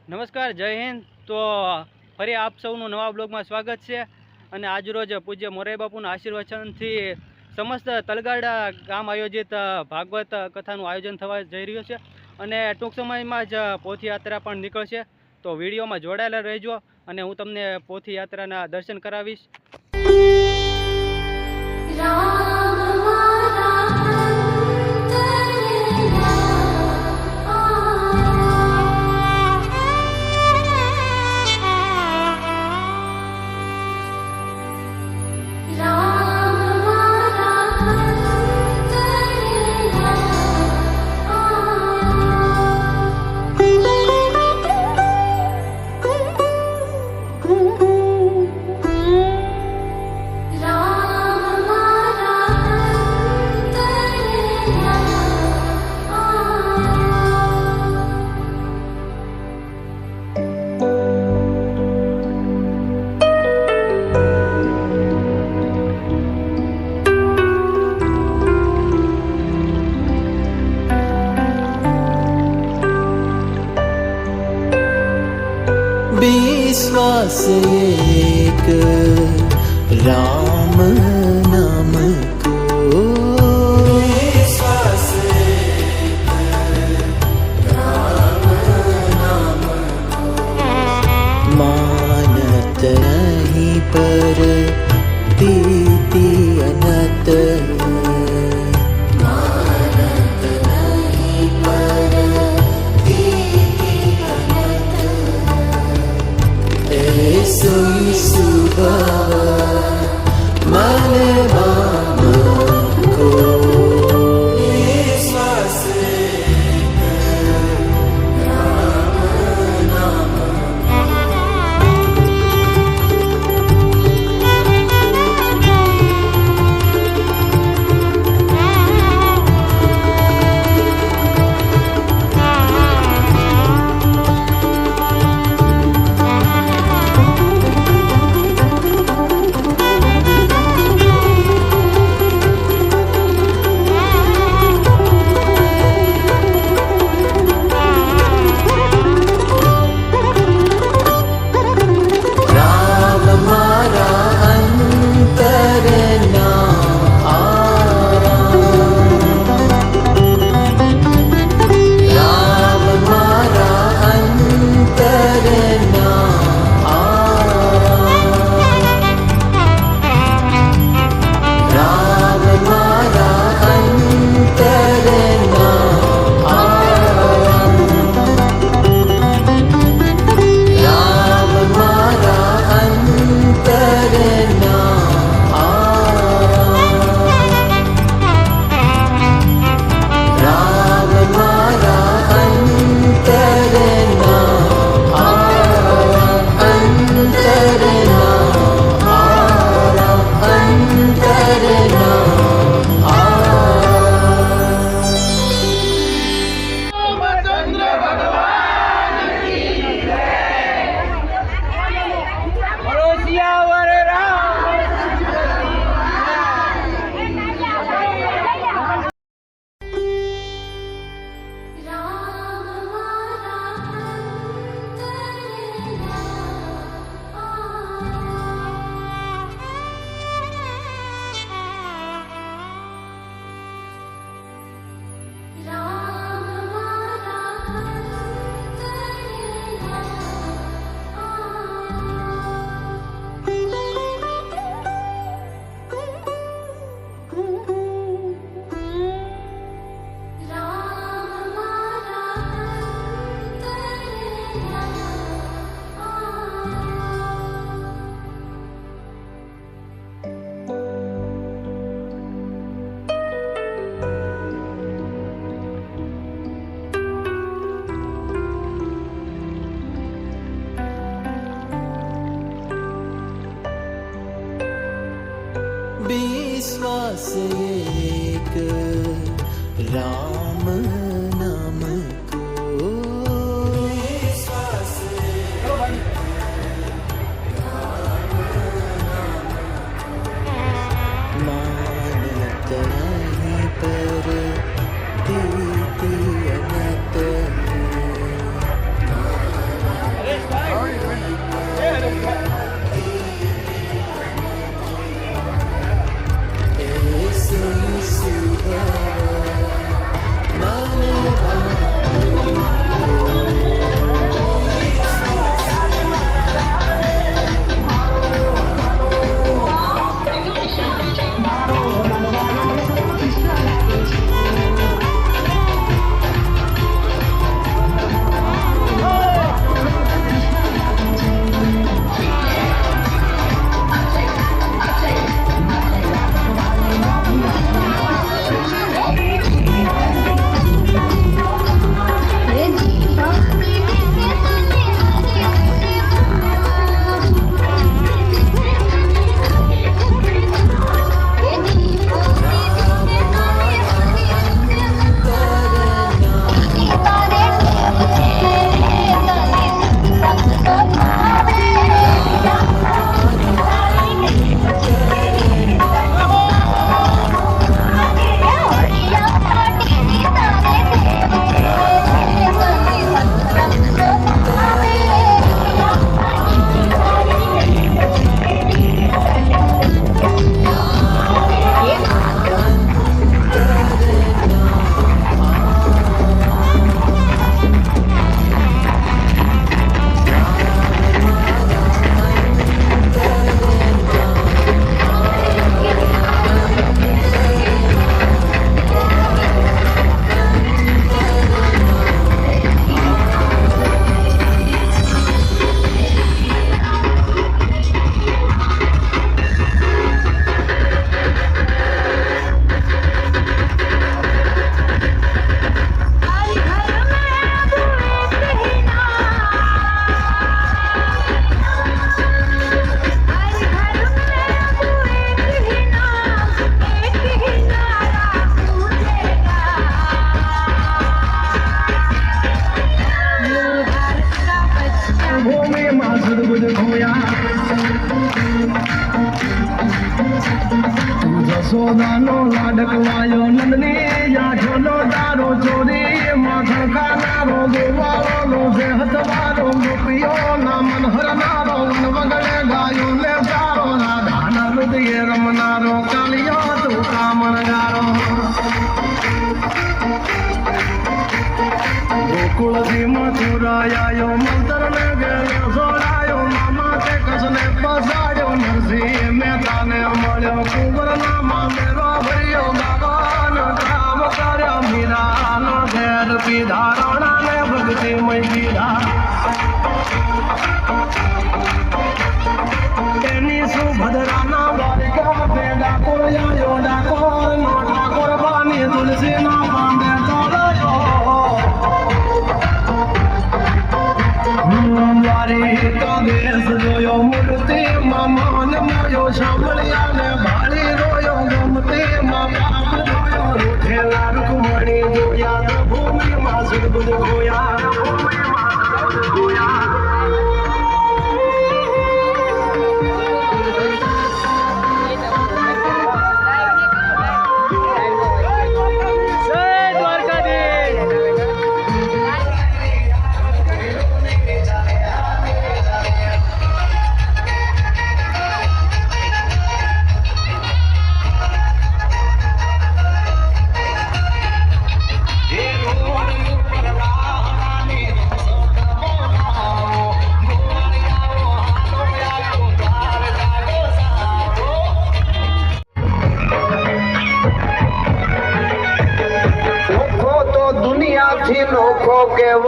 નમસ્કાર, જય હિન્દ. તો ફરી આપ સૌનું નવા બ્લોગમાં સ્વાગત છે. અને આજરોજ પૂજ્ય મોરારી બાપુના આશીર્વચનથી સમસ્ત તલગાડા ગામ આયોજિત ભાગવત કથાનું આયોજન થવા જઈ રહ્યું છે. અને ટૂંક સમયમાં જ પોથયાત્રા પણ નીકળશે. તો વિડીયોમાં જોડાયેલા રહેજો અને હું તમને પોથયાત્રાના દર્શન કરાવીશ. विश्वास एक राम नाम को, विश्वास एक राम नाम को, मानत नहीं पर प्रीति अनत, मानत नहीं पर सुबह मन बाम को, विश्वास राम नाम विश्वास एक राम नाम को, विश्वास राम नाम को, मानत नहीं पर प्रीति अनत, યશોદાનો લાડકવાયો નંદની યાઠોનો દારો ચોરી માથણ ખાનારો ગોવાળો છે હતવારો ગોપીઓ ના મન હરનારો વન વગડે ગાયો ને સારો રાધાના હૃદય રમનારો કાલિયો તું કામણગારો ગોકુળથી મથુરાયો મંતર ને ગેલો સોડાયો મામા તે કસને પસાડ્યો નરસિંહ મહેતાને મળ્યો કુંવરના મામેરો ભર્યો બાબાનો કામ કર્યો મીરાનો ઘેર પીધા રાણાને ભક્તિમય પીધા એની સુભદ્રાના દ્વારિકા તે ડાકોર આવ્યો ડાકોર નો ઠાકોર બાની તુલસીનો પાંદે તોડાયો દ્વારિકા દેશ જોયો મૂર્તિ મામાન મોયો સાંભળ્યાને ભાળી રોયો ગમતી માં બાપ જોયો રૂઠેલા રૂકમણી જોયા ભૂમિમાં સુરબુદ ગોયા જય દ્વારકાધીશ. નોખો તો દુનિયાથી નોખો કેવો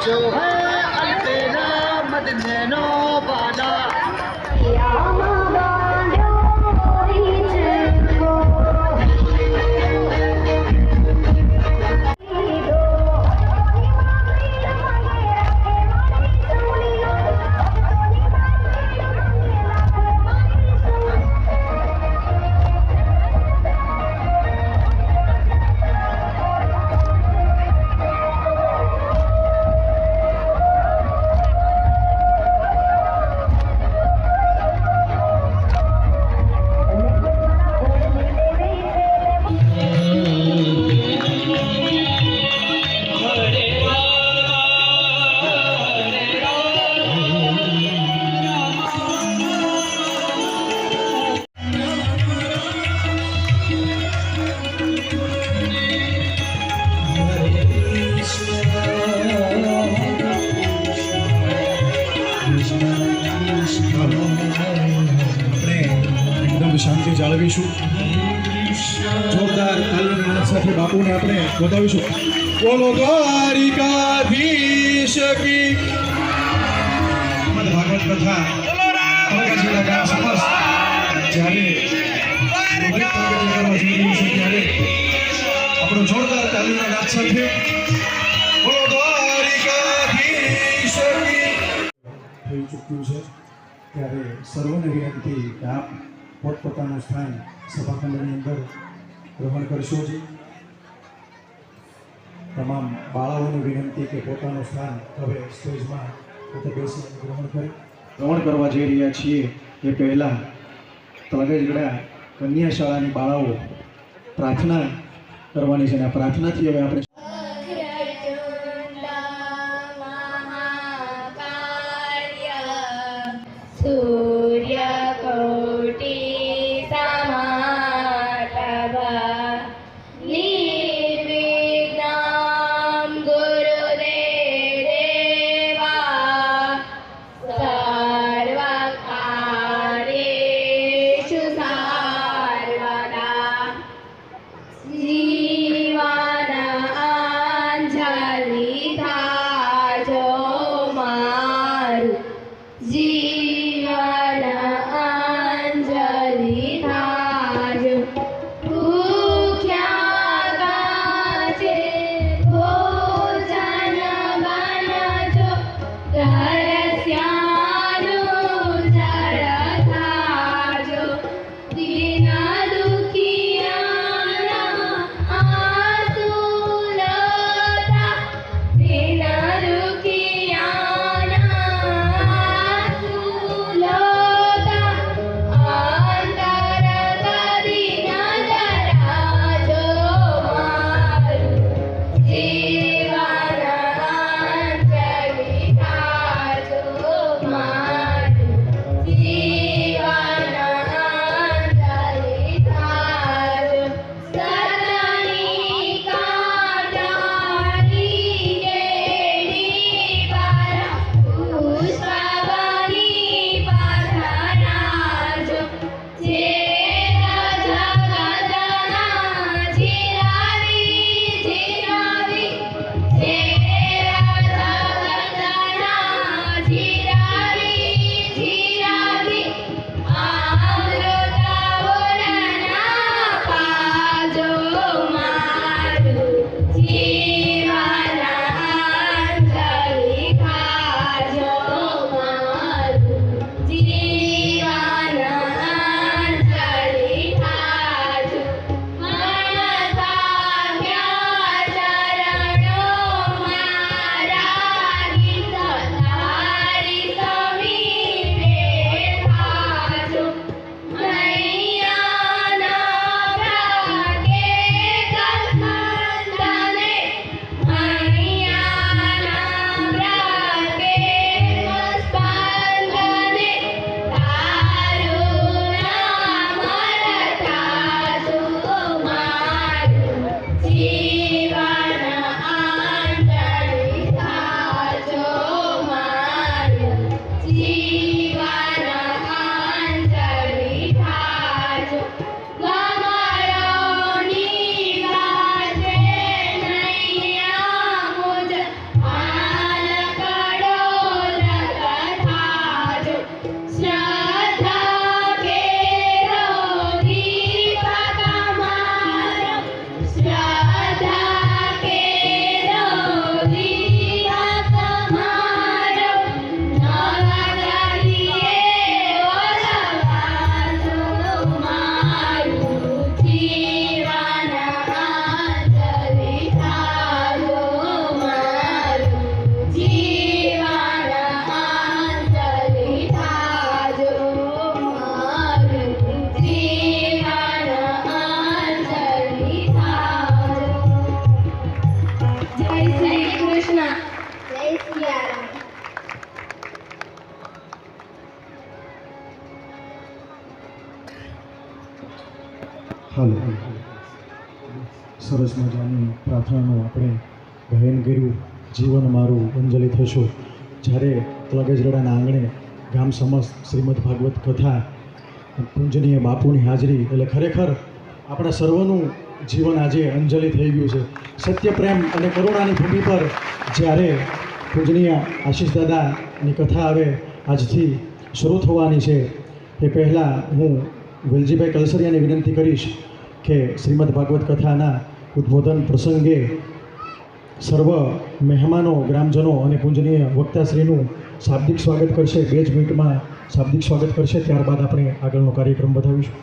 जो है अलतेरा मदननो बादा આપણે એકદમ શાંતિ જાળવીશું જોરદાર તાલીના નાદ સાથે બાપુને આપણે વધાવીશું. બોલો દ્વારિકાધીશ કી. શ્રીમદ ભાગવત કથા તળાજા ગામ સમસ્ત જ્યારે ત્યારે આપણો જોરદાર તાલીના નાદ સાથે બોલો દ્વારિકાધીશ કી. થઈ ચૂક્યું છે ત્યારે સર્વને વિનંતી કે આપ પોતપોતાનું સ્થાન સભાખંડની અંદર ગ્રહણ કરશો જી. તમામ બાળાઓને વિનંતી કે પોતાનું સ્થાન હવે સ્ટેજમાં પોતે બેસીને ગ્રહણ કરવા જઈ રહ્યા છીએ એ પહેલાં તળાજા કન્યા શાળાની બાળાઓ પ્રાર્થના કરવાની છે અને આ પ્રાર્થનાથી હવે આપણે सूर्यकोटि समाप्रभा निर्विघ्नं गुरुदेवा सर्वकार्येषु सर्वदा जीवन अंजलि धाजो मारु जीवन अंजलि धाजो भूख्या गाजे भोजन बनजो तरस्यानु जल धाजो दीन दुखियाना आंसू लोटा दीन दुखियाना आंसू लोटा अंतर करी नजराजो मारू जीवन अंजलि धाजो मारू जीवन अंजलि धाजो सदनी काटारी गेडी पारा पुष्पवनी पधराजो चेर जगदना जिरावी जिरावी चेर जगदना जिरावी जिरावी अमृतवरना पाजो मारू जीवन अंजलि खाजो मारू जीवन अंजलि खाजो मनसाज्ञा चरणो मारा गीत तारी समीपे खाजो मैयाना भागे कस्मंदने मैयाना भागे कस्मंदने तारुना मरताजो मारू जीवन अंजलि धाजो मारू जीवन अंजलि धाजो गमरोनी गाजे नैया मुझ आन कड़ो धाजो श्रद्धा के दीपक मारो श्रद्धा के दीपक मारो नवदलिए ओलवाजो मारू जीवन अंजलि धाजो मारू जीवन अंजलि धाजो मारू जीवन अंजलि धाजो जय श्री कृष्ण जय सिया राम હાલ સરસ મજાની પ્રાર્થનાનું આપણે ગાયન કર્યું. જીવન મારું અંજલિ થશો. જ્યારે તળાજા આંગણે ગામ સમસ્ત શ્રીમદ ભાગવત કથા પૂજનીય બાપુની હાજરી એટલે ખરેખર આપણા સર્વનું જીવન આજે અંજલિ થઈ ગયું છે. સત્ય, પ્રેમ અને કરુણાની ભૂમિ પર જ્યારે પૂજનીય આશીષ દાદાની કથા હવે આજથી શરૂ થવાની છે એ પહેલાં હું વેલજીભાઈ કલસરિયાને વિનંતી કરીશ કે શ્રીમદ ભાગવત કથાના ઉદ્બોધન પ્રસંગે સર્વ મહેમાનો, ગ્રામજનો અને પૂજનીય વક્તાશ્રીનું શાબ્દિક સ્વાગત કરશે. 2 જ મિનિટમાં શાબ્દિક સ્વાગત કરશે, ત્યારબાદ આપણે આગળનો કાર્યક્રમ બતાવીશું.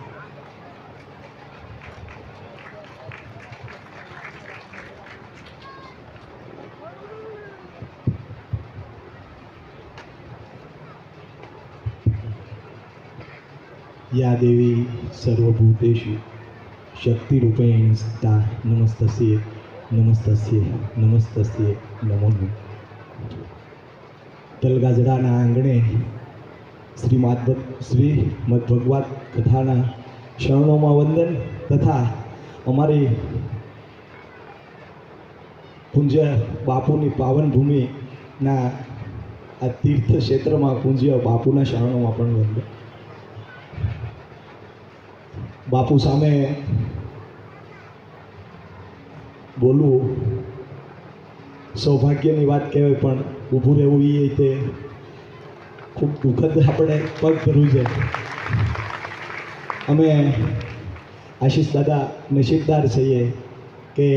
या देवी सर्वभूतेषु शक्तिरूपेण स्थिता नमस्तस्ये नमस्तस्ये नमस्तस्ये नमो नमः. તલગાજડાના આંગણે શ્રીમદ ભગવત કથાના શરણોમાં વંદન તથા અમારી પૂજ્ય બાપુની પાવન ભૂમિના આ તીર્થ ક્ષેત્રમાં પૂજ્ય બાપુના શરણોમાં પણ વંદન. બાપુ સામે બોલવું સૌભાગ્યની વાત કહેવાય, પણ ઊભું રહેવું એ તે ખૂબ દુઃખદ આપણે પગ કરવું છે. અમે આશીષ દાદા નસીબદાર છીએ કે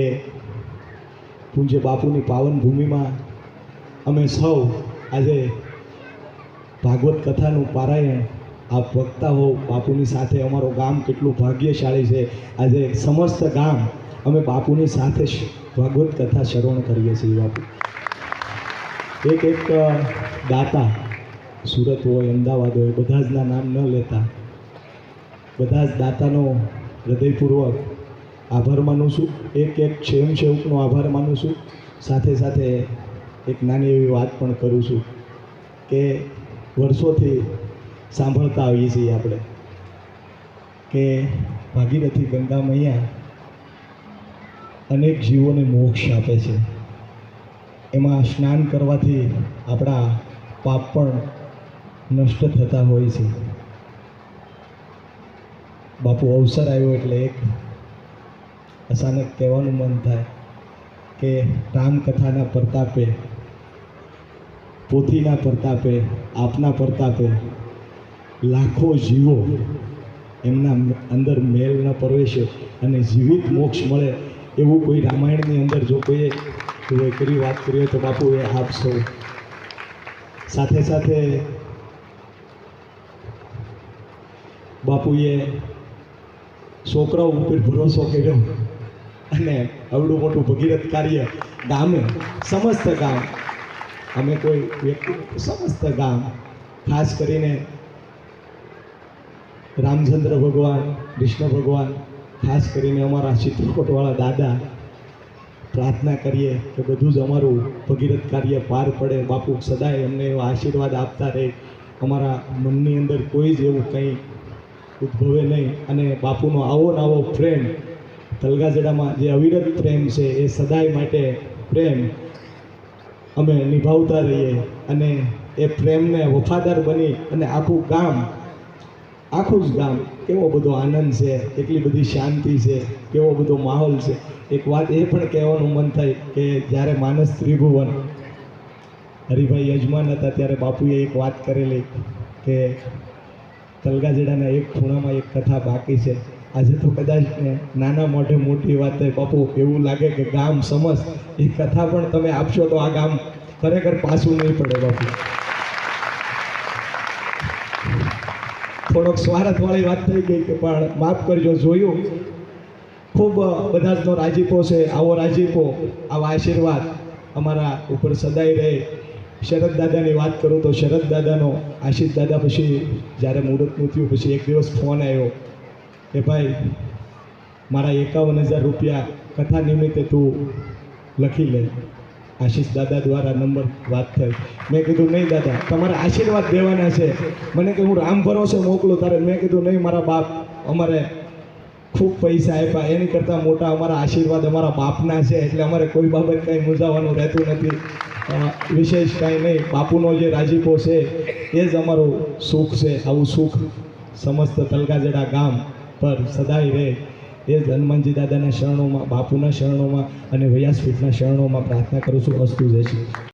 પૂજ્ય બાપુની પાવન ભૂમિમાં અમે સૌ આજે ભાગવત કથાનું પારાયણ આપ વક્તા હો બાપુની સાથે. અમારું ગામ કેટલું ભાગ્યશાળી છે. આજે સમસ્ત ગામ અમે બાપુની સાથે ભાગવત કથા શ્રવણ કરીએ છીએ. બાપુ એક દાતા, સુરત હોય, અમદાવાદ હોય, બધા જના નામ ન લેતા, બધા જ દાતાનો હૃદયપૂર્વક આભાર માનું છું. એક સ્વયંસેવકનો આભાર માનું છું. સાથે સાથે એક નાની એવી વાત પણ કરું છું કે વર્ષોથી સાંભળતા આવીએ છીએ આપણે કે ભાગીરથી ગંગા મૈયા અનેક જીવોને મોક્ષ આપે છે. એમાં સ્નાન કરવાથી આપણા પાપ પણ નષ્ટ થતા હોય છે. બાપુ અવસર આવ્યો એટલે એક અચાનક કહેવાનું મન થાય કે રામકથાના પ્રતાપે, પોથીના પ્રતાપે, આપના પ્રતાપે લાખો જીવો એમના અંદર મેલ ન પ્રવેશે અને જીવિત મોક્ષ મળે એવું કોઈ રામાયણની અંદર જો કોઈએ કરી વાત કરી હોય તો બાપુ એ આપ સૌ. સાથે સાથે બાપુએ છોકરાઓ ઉપર ભરોસો કર્યો અને આવડું મોટું ભગીરથ કાર્ય ગામે, સમસ્ત ગામ, અમે કોઈ વ્યક્તિ, સમસ્ત ગામ, ખાસ કરીને રામચંદ્ર ભગવાન, કૃષ્ણ ભગવાન, ખાસ કરીને અમારા ચિત્રકોટવાળા દાદા, પ્રાર્થના કરીએ કે બધું જ અમારું ભગીરથ કાર્ય પાર પડે. બાપુ સદાય અમને એવા આશીર્વાદ આપતા રહે. અમારા મનની અંદર કોઈ જ એવું કંઈ ઉદ્ભવે નહીં અને બાપુનો આવો નવો પ્રેમ તલગાજડામાં જે અવિરત પ્રેમ છે એ સદાય માટે પ્રેમ અમે નિભાવતા રહીએ અને એ પ્રેમને વફાદાર બની અને આખું જ ગામ કેવો બધો આનંદ છે, કેટલી બધી શાંતિ છે, કેવો બધો માહોલ છે. એક વાત એ પણ કહેવાનું મન થાય કે જ્યારે માનસ ત્રિભુવન હરિભાઈ યજમાન હતા ત્યારે બાપુએ એક વાત કરેલી કે તલગાજડાના એક ખૂણામાં એક કથા બાકી છે. આજે તો કદાચ નાના મોઢે મોટી વાત થાય બાપુ, એવું લાગે કે ગામ સમસ્ત એ કથા પણ તમે આપશો તો આ ગામ ખરેખર પાછું નહીં પડે. બાપુ થોડોક સ્વાર્થવાળી વાત થઈ ગઈ કે પણ માફ કરજો. જોયું ખૂબ બધા જનો રાજીપો છે. આવો રાજીપો, આવા આશીર્વાદ અમારા ઉપર સદાય રહે. શરદ દાદાની વાત કરું તો શરદ દાદાનો આશીષ દાદા પછી જ્યારે મુહૂર્તનું થયું પછી એક દિવસ ફોન આવ્યો કે ભાઈ મારા 51,000 રૂપિયા કથા નિમિત્તે તું લખી લે. આશીષ દાદા દ્વારા નંબર વાત થઈ. મેં કીધું નહીં દાદા, તમારે આશીર્વાદ દેવાના છે. મને કે હું રામ ભરોસે મોકલું તારે. મેં કીધું નહીં, મારા બાપ અમારે ખૂબ પૈસા આપ્યા, એની કરતાં મોટા અમારા આશીર્વાદ અમારા બાપના છે, એટલે અમારે કોઈ બાબત કંઈ મૂંઝાવાનું રહેતું નથી. વિશેષ કાંઈ નહીં. બાપુનો જે રાજીપો છે એ જ અમારું સુખ છે. આવું સુખ સમસ્ત તલગાજડા ગામ પર સદાય રહે એ જ હનુમાનજી દાદાના શરણોમાં, બાપુના શરણોમાં અને વ્યાસપીઠના શરણોમાં પ્રાર્થના કરું છું. અસ્તુ જય શ્રી કૃષ્ણ.